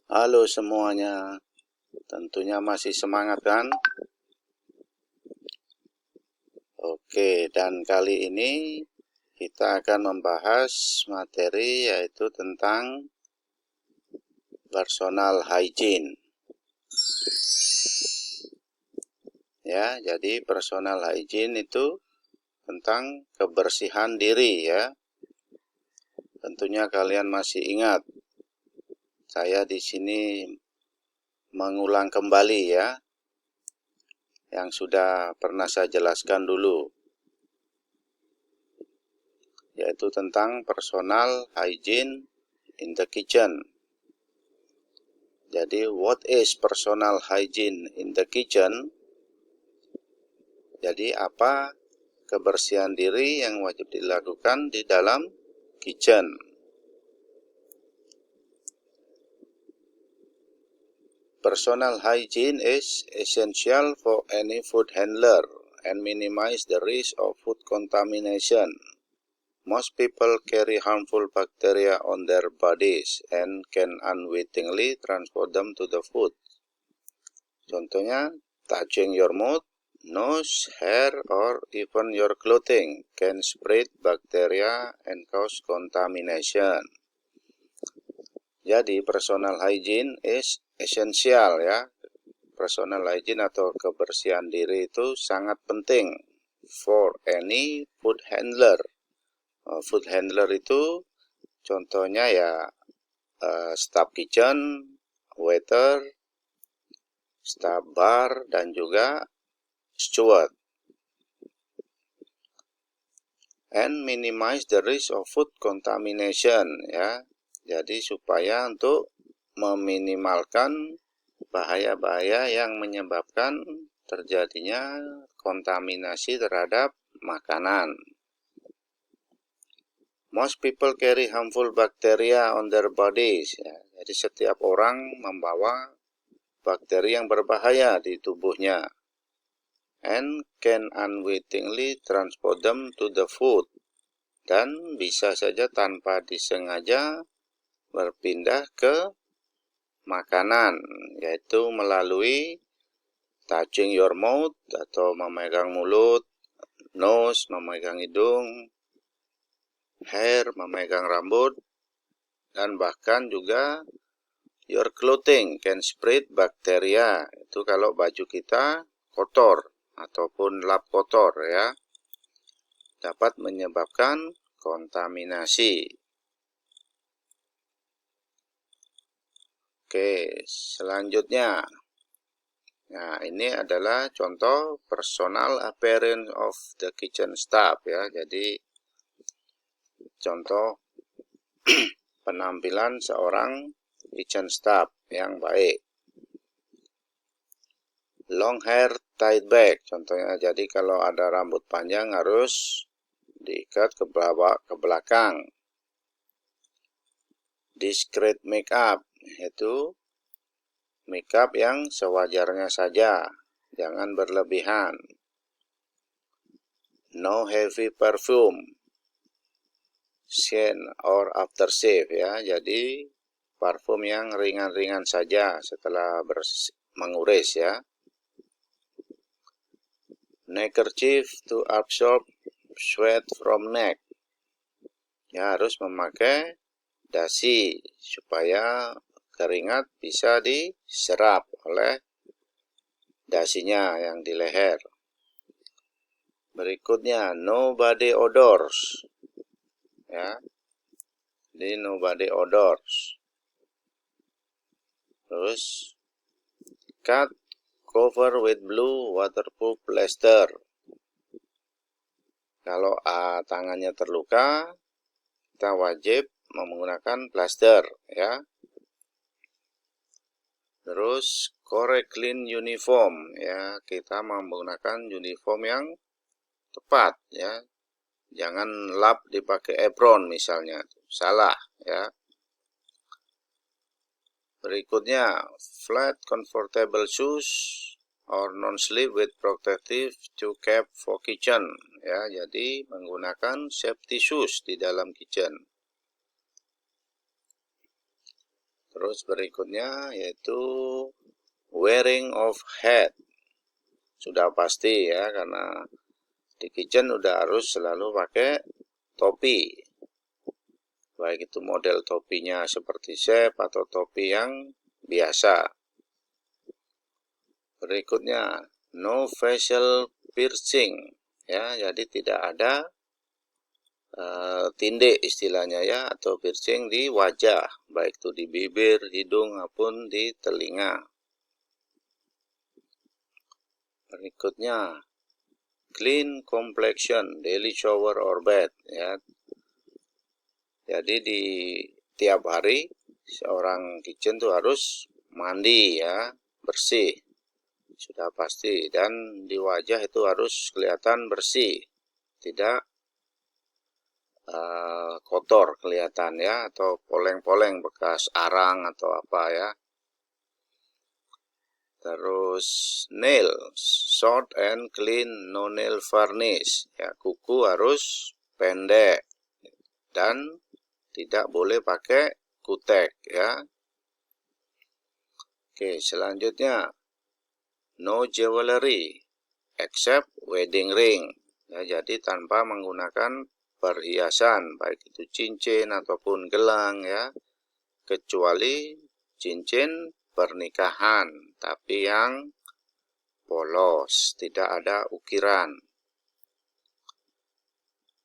Halo semuanya, tentunya masih semangat kan? Oke, dan kali ini kita akan membahas materi yaitu tentang personal hygiene. Ya, jadi personal hygiene itu tentang kebersihan diri ya. Tentunya kalian masih ingat. Saya di sini mengulang kembali ya, yang sudah pernah saya jelaskan dulu, yaitu tentang personal hygiene in the kitchen. Jadi, what is personal hygiene in the kitchen? Jadi, apa kebersihan diri yang wajib dilakukan di dalam kitchen? Personal hygiene is essential for any food handler and minimize the risk of food contamination. Most people carry harmful bacteria on their bodies and can unwittingly transport them to the food. Contohnya, touching your mouth, nose, hair, or even your clothing can spread bacteria and cause contamination. Jadi, personal hygiene is essential ya. Personal hygiene atau kebersihan diri itu sangat penting for any food handler. Food handler itu contohnya ya staff kitchen, waiter, staff bar, dan juga steward. And minimize the risk of food contamination ya. Jadi supaya untuk meminimalkan bahaya-bahaya yang menyebabkan terjadinya kontaminasi terhadap makanan. Most people carry harmful bacteria on their bodies ya. Jadi setiap orang membawa bakteri yang berbahaya di tubuhnya. And can unwittingly transport them to the food. Dan bisa saja tanpa disengaja berpindah ke makanan, yaitu melalui touching your mouth atau memegang mulut, nose, memegang hidung, hair, memegang rambut, dan bahkan juga your clothing can spread bacteria. Itu kalau baju kita kotor ataupun lap kotor ya, dapat menyebabkan kontaminasi. Oke, selanjutnya. Nah, ini adalah contoh personal appearance of the kitchen staff ya. Jadi contoh penampilan seorang kitchen staff yang baik. Long hair tied back contohnya. Jadi kalau ada rambut panjang harus diikat ke bawah ke belakang. Discreet makeup yaitu makeup yang sewajarnya saja, jangan berlebihan. No heavy perfume, scent or aftershave ya. Jadi parfum yang ringan-ringan saja setelah menguris ya. Neckerchief to absorb sweat from neck. Ya, harus memakai dasi supaya keringat bisa diserap oleh dasinya yang di leher. Berikutnya, no body odors. Ya. Jadi no body odors. Terus cut cover with blue waterproof plaster. Kalau tangannya terluka, kita wajib menggunakan plaster ya. Terus correct clean uniform ya, kita menggunakan uniform yang tepat ya. Jangan lap dipakai apron misalnya, salah ya. Berikutnya, flat comfortable shoes or non-slip with protective toe cap for kitchen ya. Jadi menggunakan safety shoes di dalam kitchen. Terus berikutnya yaitu wearing of hat. Sudah pasti ya, karena di kitchen udah harus selalu pakai topi. Baik itu model topinya seperti chef atau topi yang biasa. Berikutnya, no facial piercing. Ya, jadi tidak ada tindih istilahnya ya, atau piercing di wajah, baik itu di bibir, hidung, maupun di telinga. Berikutnya, clean complexion, daily shower or bath. Ya, jadi di tiap hari seorang kitchen tuh harus mandi ya, bersih. Sudah pasti, dan di wajah itu harus kelihatan bersih, tidak kotor kelihatan ya, atau poleng-poleng bekas arang atau apa ya. Terus nails, short and clean, no nail varnish ya, kuku harus pendek dan tidak boleh pakai kutek ya. Oke, selanjutnya no jewelry except wedding ring ya, jadi tanpa menggunakan perhiasan, baik itu cincin ataupun gelang ya, kecuali cincin pernikahan, tapi yang polos, tidak ada ukiran.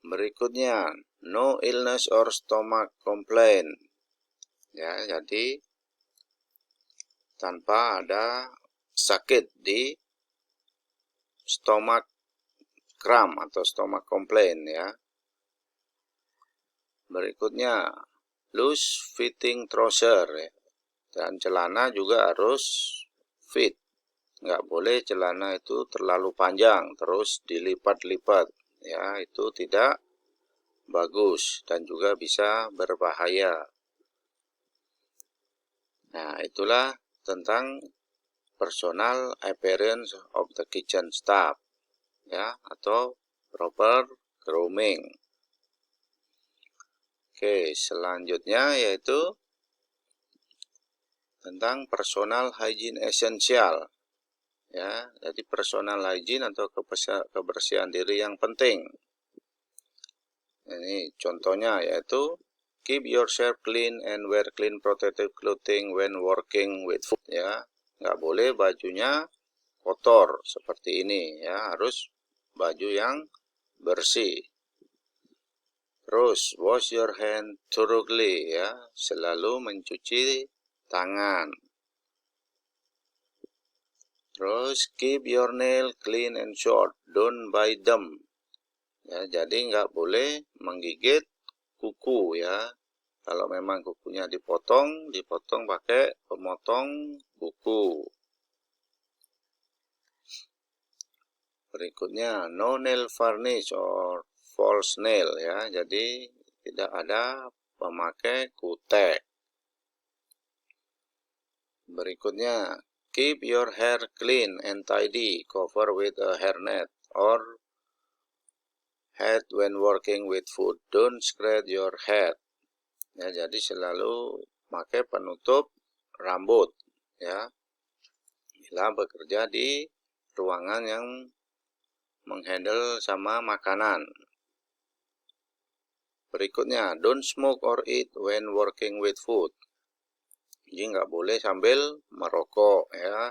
Berikutnya, no illness or stomach complaint. Ya, jadi tanpa ada sakit di stomach cramp atau stomach complaint ya. Berikutnya, loose fitting trouser ya. Dan celana juga harus fit. Nggak boleh celana itu terlalu panjang, terus dilipat-lipat. Ya, itu tidak bagus dan juga bisa berbahaya. Nah, itulah tentang personal appearance of the kitchen staff. Ya, atau proper grooming. Oke, selanjutnya yaitu tentang personal hygiene essential. Ya, jadi personal hygiene atau kebersihan diri yang penting. Ini contohnya yaitu keep yourself clean and wear clean protective clothing when working with food ya. Nggak boleh bajunya kotor seperti ini ya, harus baju yang bersih. Terus wash your hand thoroughly ya, selalu mencuci tangan. Terus keep your nail clean and short, don't bite them. Ya, jadi nggak boleh menggigit kuku ya. Kalau memang kukunya dipotong pakai pemotong kuku. Berikutnya, no nail varnish or false nail ya. Jadi tidak ada pemakai kutek. Berikutnya, keep your hair clean and tidy, cover with a hairnet or head when working with food. Don't scratch your head. Ya, jadi selalu pakai penutup rambut ya. Bila bekerja di ruangan yang menghandle sama makanan. Berikutnya, don't smoke or eat when working with food. Jadi nggak boleh sambil merokok ya.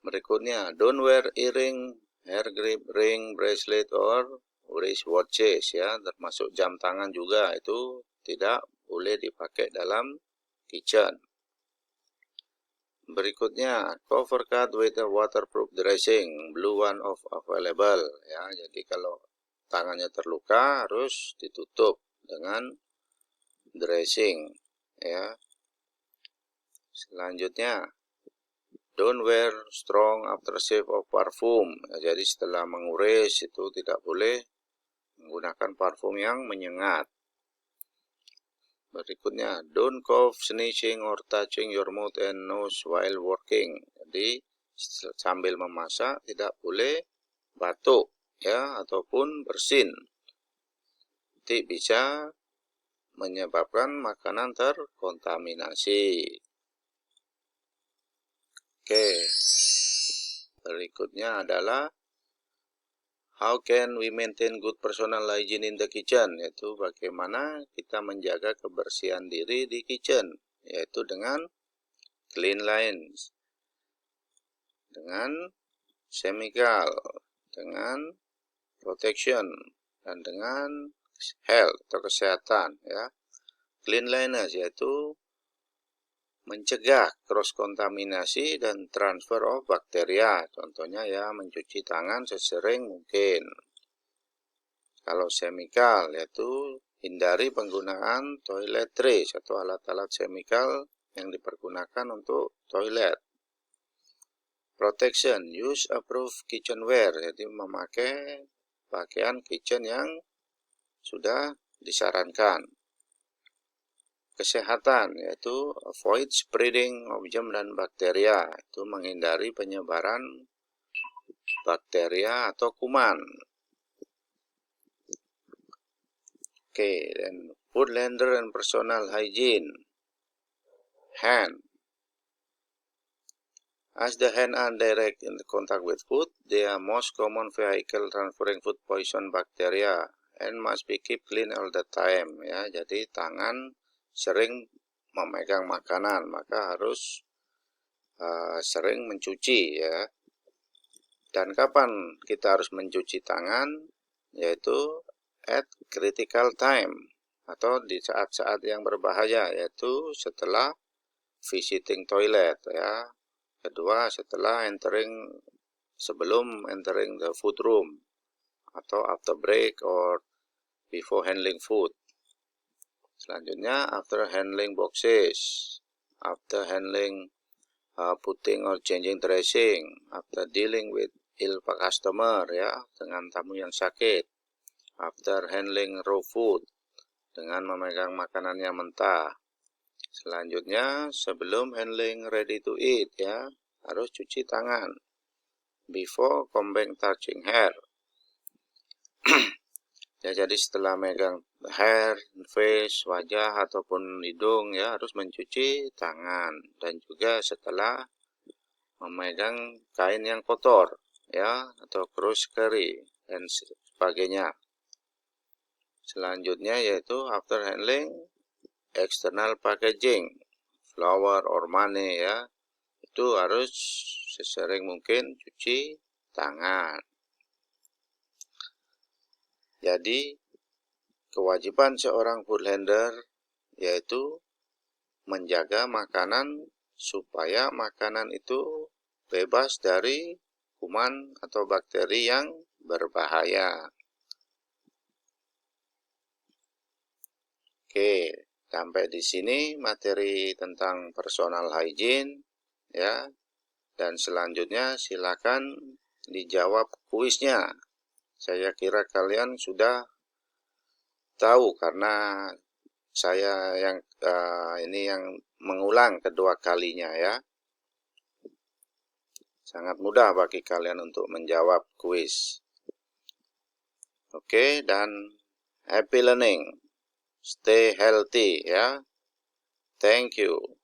Berikutnya, don't wear earring, hair grip, ring, bracelet, or wristwatches ya. Termasuk jam tangan juga, itu tidak boleh dipakai dalam kitchen. Berikutnya, cover cut with a waterproof dressing, blue one of available ya. Jadi kalau tangannya terluka harus ditutup dengan dressing ya. Selanjutnya, don't wear strong aftershave of parfum. Ya, jadi setelah menguris itu tidak boleh menggunakan parfum yang menyengat. Berikutnya, don't cough, sneezing, or touching your mouth and nose while working. Jadi sambil memasak tidak boleh batuk ya, ataupun bersin. Nanti bisa menyebabkan makanan terkontaminasi. Oke, berikutnya adalah how can we maintain good personal hygiene in the kitchen, yaitu bagaimana kita menjaga kebersihan diri di kitchen, yaitu dengan clean lines, dengan chemical, dengan protection, dan dengan health atau kesehatan, ya. Cleanliness yaitu mencegah cross kontaminasi dan transfer of bakteria. Contohnya ya mencuci tangan sesering mungkin. Kalau chemical yaitu hindari penggunaan toiletries atau alat-alat chemical yang dipergunakan untuk toilet. Protection, use approved kitchenware, jadi memakai pakaian kitchen yang sudah disarankan. Kesehatan, yaitu avoid spreading of germ dan bakteria, itu menghindari penyebaran bakteria atau kuman. Oke, dan food handler and personal hygiene. Hand. As the hand are direct in contact with food, they are most common vehicle transferring food poison bacteria and must be kept clean all the time. Ya, jadi tangan sering memegang makanan, maka harus sering mencuci, ya. Dan kapan kita harus mencuci tangan? Yaitu at critical time, atau di saat-saat yang berbahaya, yaitu setelah visiting toilet, ya. Kedua, sebelum entering the food room, atau after break or before handling food. Selanjutnya, after handling boxes, after handling putting or changing dressing, after dealing with ill customer, ya, dengan tamu yang sakit, after handling raw food, dengan memegang makanan yang mentah. Selanjutnya, sebelum handling ready to eat, ya, harus cuci tangan. Before combing touching hair. Ya, jadi setelah megang hair, face, wajah ataupun hidung, ya, harus mencuci tangan. Dan juga setelah memegang kain yang kotor, ya, atau grocery dan sebagainya. Selanjutnya yaitu after handling external packaging, flour or money, ya, itu harus sesering mungkin cuci tangan. Jadi, kewajiban seorang food handler yaitu menjaga makanan supaya makanan itu bebas dari kuman atau bakteri yang berbahaya. Oke, sampai di sini materi tentang personal hygiene, ya. Dan selanjutnya silakan dijawab kuisnya. Saya kira kalian sudah tahu karena saya ini yang mengulang kedua kalinya, ya. Sangat mudah bagi kalian untuk menjawab kuis. Oke, dan happy learning. Stay healthy, ya. Thank you.